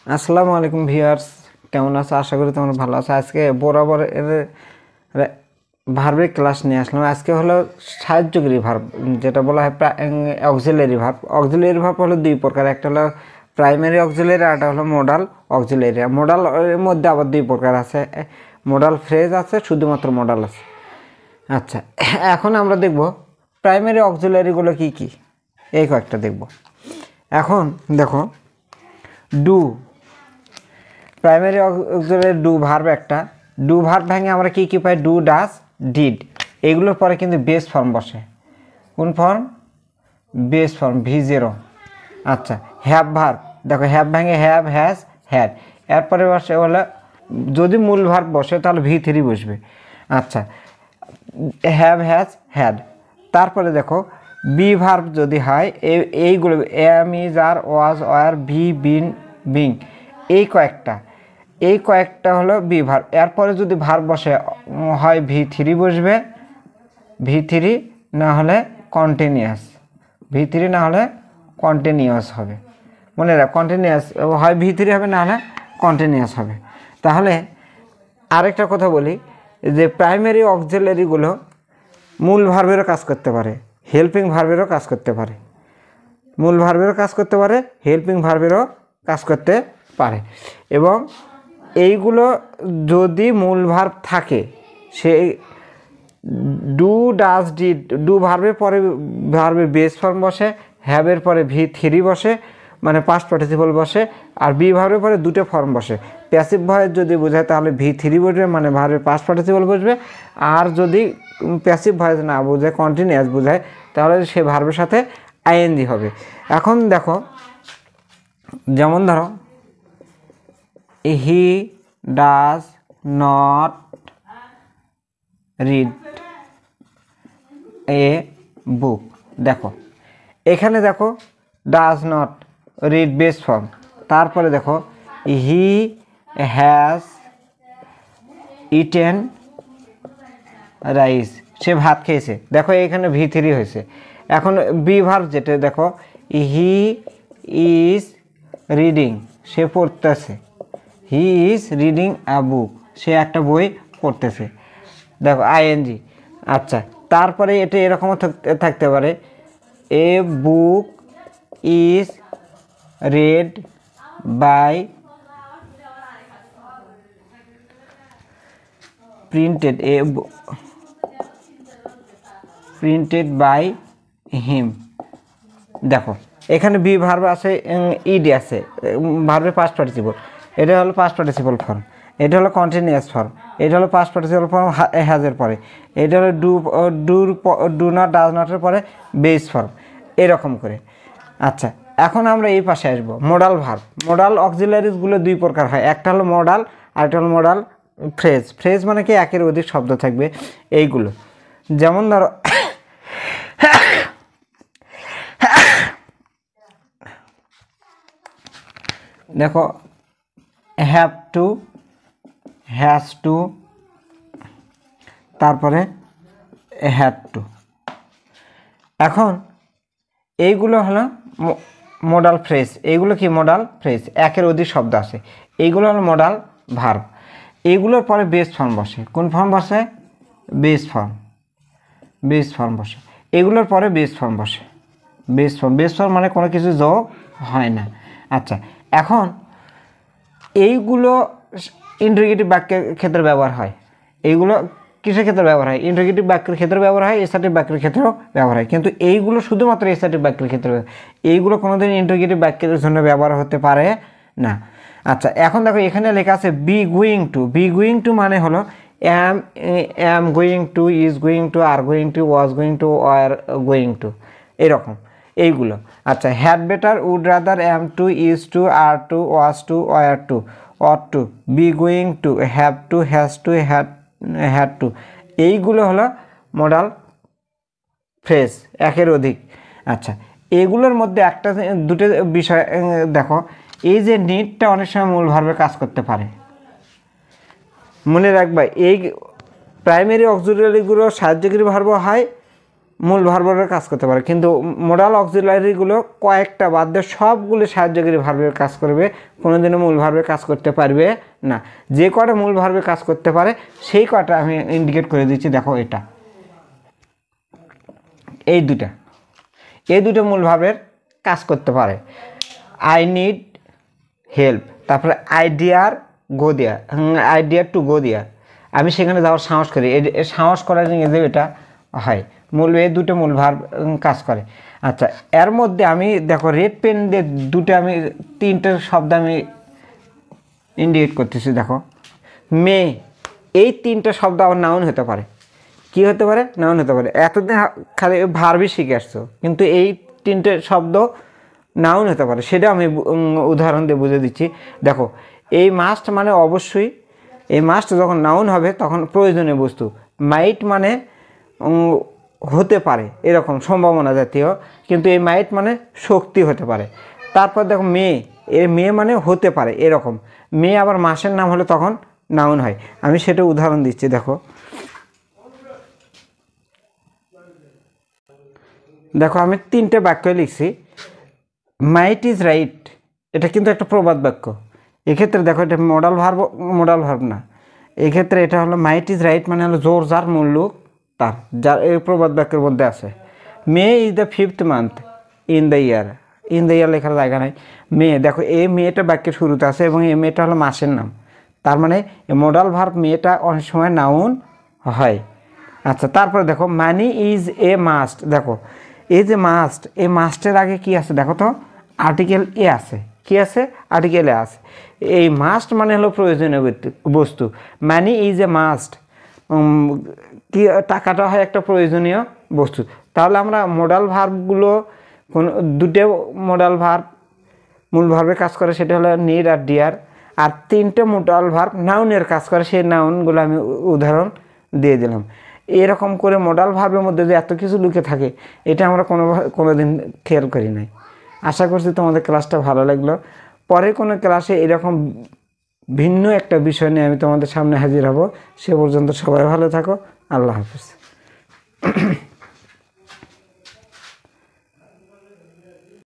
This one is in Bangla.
আসসালামু আলাইকুম ভিউয়ার্স, কেমন আছো? আশা করি তোমরা ভালো আছো। আজকে বরাবর ভার্বের ক্লাস নিয়ে আসলাম। আজকে হলো সাহায্যকারী ভার্ব, যেটা বলা হয় অক্সিলারি ভার্ব। অক্সিলারি ভার্ব হলো দুই প্রকার, একটা হলো প্রাইমারি অক্সিলারি আর একটা হলো মডাল অক্সিলারি। মডাল এর মধ্যে আবার দুই প্রকার আছে, মডাল ফ্রেজ আছে, শুধুমাত্র মডাল আছে। আচ্ছা, এখন আমরা দেখব প্রাইমারি অক্সিলারিগুলো কি কি, এই কয়েকটা দেখব। এখন দেখো, do primary auxiliary do verb একটা। ডু ভার্ব ভেঙে আমরা কি কি পাই? Do, does, did. এগুলোর পরে কিন্তু বেস ফর্ম বসে। কোন ফর্ম? Base form, V0। আচ্ছা, হ্যাভ ভার্ব দেখো, হ্যাভ ভেঙে হ্যাভ, হ্যাজ, হ্যাড। এরপরে বসে বলে, যদি মূল ভার্ব বসে তাহলে V3 বসবে। আচ্ছা, হ্যাভ, হ্যাজ, হ্যাড। তারপরে দেখো, বি ভার্ব যদি হয় এইগুলো am, is, are, was, were, be, been, being, এই কয়েকটা হলো বি ভার্ব। এরপরে যদি ভার্ব বসে হয় V3 বসবে, V3 না হলে কন্টিনিউয়াস, V3 না হলে কন্টিনিউয়াস হবে। মনে রাখ, কন্টিনিউয়াস হয় V3 হবে, না হলে কন্টিনিউয়াস হবে। তাহলে আরেকটা কথা বলি যে প্রাইমারি অক্সিলারিগুলো মূল ভার্বেরও কাজ করতে পারে, হেল্পিং ভার্বেরও কাজ করতে পারে। মূল ভার্বেরও কাজ করতে পারে, হেল্পিং ভার্বেরও কাজ করতে পারে। এবং এইগুলো যদি মূল ভার্ব থাকে, সেই ডু, ডাস, ডিড, ডু ভার্বের পরে ভার্বের বেস ফর্ম বসে, হ্যাভের পরে V3 বসে, মানে পাস্ট পার্টিসিপল বসে, আর বি ভার্বের পরে দুটো ফর্ম বসে। প্যাসিভ ভয়েস যদি বোঝায় তাহলে V3 বসবে, মানে ভার্বের পাস্ট পার্টিসিপল বসবে। আর যদি প্যাসিভ ভয়েস না বোঝায়, কন্টিনিউয়াস বোঝায়, তাহলে সে ভার্বের সাথে আইএনজি হবে। এখন দেখো, যেমন ধরো, he does not read a book. দেখো এখানে, দেখো does not read base form. তারপরে দেখো, হি হ্যাজ ইটেন রাইস, সে ভাত খেয়েছে। দেখো এখানে V3 হয়েছে। এখন বি ভার্ব যেটা, দেখো হি ইজ রিডিং, সে পড়তেছে। হি ইজ রিডিং আ বুক, সে একটা বই পড়তেছে। দেখো আইএনজি। আচ্ছা, তারপরে এটা এরকমও থাকতে পারে, a book is read by printed by him. দেখো এখানে বি ভার্ব আছে, ইডি আছে, ভার্বের পাস্ট পার্টিসিপল। এটা হলো পাস্ট পার্টিসিপল ফর্ম, এটা হলো কন্টিনিউয়াস ফর্ম, এটা হলো পাস্ট পার্টিসিপল ফর্ম হ্যাজের পরে, এটা হলো ডু নট, ডাজ নটের পরে বেস ফর্ম, এরকম করে। আচ্ছা, এখন আমরা এই পাশে আসবো, মোডাল ভার্ব। মোডাল অক্সিলারিজগুলো দুই প্রকার হয়, একটা হলো মোডাল আর একটা হলো মোডাল ফ্রেজ। ফ্রেজ মানে কি, একের অধিক শব্দ থাকবে এইগুলো। যেমন ধরো, দেখো হ্যাভ টু, হ্যাজ টু, তারপরে হ্যাড টু। এখন এইগুলো হলো মোডাল ফ্রেজ। এইগুলো কি? মোডাল ফ্রেজ, একের অধিক শব্দ আছে। এইগুলো হলো মোডাল ভার্ব। এইগুলোর পরে বেস ফর্ম বসে। কোন ফর্ম বসে? বেস ফর্ম বসে। এগুলোর পরে বেস ফর্ম বসে। বেস ফর্ম মানে কোনো কিছু যোগ হয় না। আচ্ছা, এখন এইগুলো ইন্টারোগেটিভ বাক্যের ক্ষেত্রে ব্যবহার হয়। এইগুলো কিসের ক্ষেত্রে ব্যবহার হয়? ইন্টারোগেটিভ বাক্যের ক্ষেত্রে ব্যবহার হয়, এসার্টিভ বাক্যের ক্ষেত্রেও ব্যবহার হয়। কিন্তু এইগুলো শুধুমাত্র এসার্টিভ বাক্যের ক্ষেত্রে, এইগুলো কোনোদিন ইন্টারোগেটিভ বাক্যের জন্য ব্যবহার হতে পারে না। আচ্ছা, এখন দেখো এখানে লেখা আছে be going to. Be going to মানে হলো am going to, is going to, are going to, was going to, are going to, এরকম এইগুলো। আচ্ছা, had better, would rather, am to, is to, are to, was to, were to, ought to, be going to, have to, has to, had to, এইগুলো হলো মোডাল ফ্রেজ, একের অধিক। আচ্ছা, এগুলোর মধ্যে একটা দুটো বিষয় দেখো, এই যে নিডটা অনেক সময় মূল ভার্বে কাজ করতে পারে। মনে রাখবা, এই প্রাইমারি অক্সিলারিগুলো সাহায্যকারী ভার্ব হয়, মূল ভার্বের কাজ করতে পারে, কিন্তু মোডাল অক্সিলারিগুলো কয়েকটা বাদ দিয়ে সবগুলো সাহায্যকারী ভার্বের কাজ করবে, কোনোদিনও মূল ভার্বের কাজ করতে পারবে না। যে কটা মূল ভার্বের কাজ করতে পারে সেই কটা আমি ইন্ডিকেট করে দিচ্ছি। দেখো এটা, এই দুটো মূল ভার্বের কাজ করতে পারে। আই নিড হেল্প, তারপরে আইডিয়ার গো দেয়া, আইডিয়ার টু গো দেয়া, আমি সেখানে যাওয়ার সাহস করি, সাহস করার ইংরেজি এটা হয়। এই দুটো মূল ভার্ব কাজ করে। আচ্ছা, এর মধ্যে আমি দেখো রেড পেন দিয়ে আমি তিনটে শব্দ আমি ইন্ডিকেট করতেছি। দেখো মে, এই তিনটে শব্দ আবার নাউন হতে পারে। কি হতে পারে? নাউন হতে পারে। এতদিন খালি ভার্বই শিখে আসছো, কিন্তু এই তিনটে শব্দ নাউন হতে পারে, সেটা আমি উদাহরণ দিয়ে বুঝে দিচ্ছি। দেখো এই মাস্ট মানে অবশ্যই, এই মাস্ট যখন নাউন হবে তখন প্রয়োজনীয় বস্তু। মাইট মানে হতে পারে, এরকম সম্ভাবনা জাতীয়, কিন্তু এই মাইট মানে শক্তি হতে পারে। তারপর দেখো মে মানে হতে পারে এরকম। মে আবার মাসের নাম হলে তখন নাউন হয়। আমি সেটা উদাহরণ দিচ্ছি। দেখো আমি তিনটে বাক্য লিখছি। মাইট ইজ রাইট, এটা কিন্তু একটা প্রবাদ বাক্য। এক্ষেত্রে দেখো এটা মোডাল ভার্ব না, এক্ষেত্রে এটা হলো মাইট ইজ রাইট মানে হলো জোর যার মূল্য তার, যার এই প্রবাদ বাক্যের মধ্যে আছে। May is the 5th month in the year, লেখার জায়গা নাই। মে, দেখো এই মেয়েটা বাক্যের শুরুতে আছে এবং এই মেয়েটা হলো মাসের নাম, তার মানে মোডাল ভার্ব মেয়েটা অনেক সময় নাউন হয়। আচ্ছা, তারপরে দেখো মানি ইজ এ মাস্ট। দেখো এই যে মাস্ট, এই মাস্টের আগে কি আছে দেখো তো, আর্টিকেল এ আছে। কি আছে? আর্টিকেল এ আছে। এই মাস্ট মানে হলো প্রয়োজনীয় বস্তু। মানি ইজ এ মাস্ট, কি টাকাটা হয় একটা প্রয়োজনীয় বস্তু। তাহলে আমরা মোডাল ভার্বগুলো দুটো মোডাল ভার্ব মূল ভার্বে কাজ করে, সেটা হলো নিড আর ডিয়ার। আর তিনটে মোডাল ভার্ব নাউনের কাজ করে, সেই নাউনগুলো আমি উদাহরণ দিয়ে দিলাম। এরকম করে মোডাল ভার্বের মধ্যে যে এত কিছু লুকে থাকে, এটা আমরা কোনোদিন খেয়াল করি নাই। আশা করছি তোমাদের ক্লাসটা ভালো লাগলো। পরে কোনো ক্লাসে এরকম ভিন্ন একটা বিষয় নিয়ে আমি তোমাদের সামনে হাজির হব। সে পর্যন্ত সবাই ভালো থাকো। আল্লাহ হাফেজ।